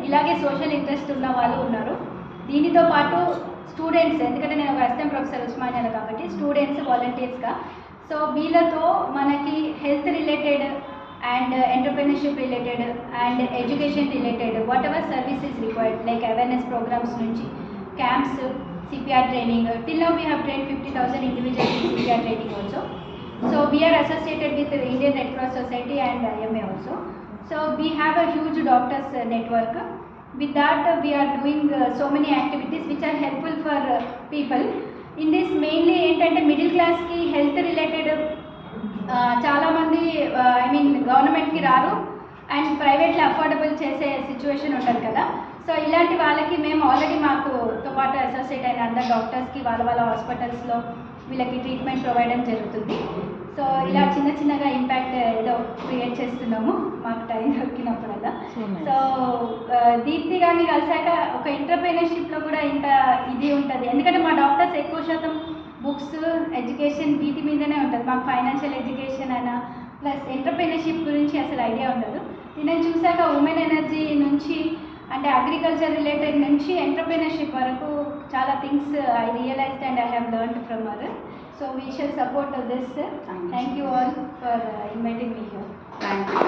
ఇలాగే social interest ఉన్న వాళ్ళు ఉన్నారు. దీనితో పాటు స్టూడెంట్స్, ఎందుకంటే నేను ఒక అసిస్టెంట్ ప్రొఫెసర్ ఉస్మానియాలో కాబట్టి స్టూడెంట్స్ వాలంటీర్స్గా, సో వీళ్ళతో మనకి health related and entrepreneurship related and education related whatever services required like awareness programmes నుంచి camps, CPR training. Till now we have trained 50,000 individuals in CPR training also. So we are associated with the Indian Red Cross Society and IMA also. So we have a huge doctors network. With that we are doing so many activities which are helpful for people. In this mainly ఏంటంటే middle క్లాస్కి health related చాలామంది గవర్నమెంట్కి రారు and ప్రైవేట్లో affordable చేసే situation ఉంటుంది కదా. So ఇలాంటి వాళ్ళకి మేము ఆల్రెడీ మాకుతో పాటు అసోసియేట్ అయిన అందరు డాక్టర్స్కి వాళ్ళ హాస్పిటల్స్లో వీళ్ళకి ట్రీట్మెంట్ ప్రొవైడ్ జరుగుతుంది. సో ఇలా చిన్నగా ఇంపాక్ట్ ఏదో క్రియేట్ చేస్తున్నాము మాకు టైం దొరికినప్పుడల్లా. సో దీప్తి గారిని కలిసాక ఒక ఎంటర్ప్రెన్యూర్షిప్లో కూడా ఇంత ఇది ఉంటుంది, ఎందుకంటే మా డాక్టర్స్ ఎక్కువ శాతం బుక్స్, ఎడ్యుకేషన్ వీటి మీదనే ఉంటుంది. మాకు ఫైనాన్షియల్ ఎడ్యుకేషన్ అయినా ప్లస్ ఎంటర్ప్రెన్యూర్షిప్ గురించి అసలు ఐడియా ఉండదు. దీన్ని చూసాక ఉమెన్ ఎనర్జీ నుంచి అంటే అగ్రికల్చర్ రిలేటెడ్ నుంచి ఎంటర్ప్రెన్యూర్షిప్ వరకు చాలా things I realised and I have learned from her. So we shall support this. Thank you all for inviting me here. Thank you.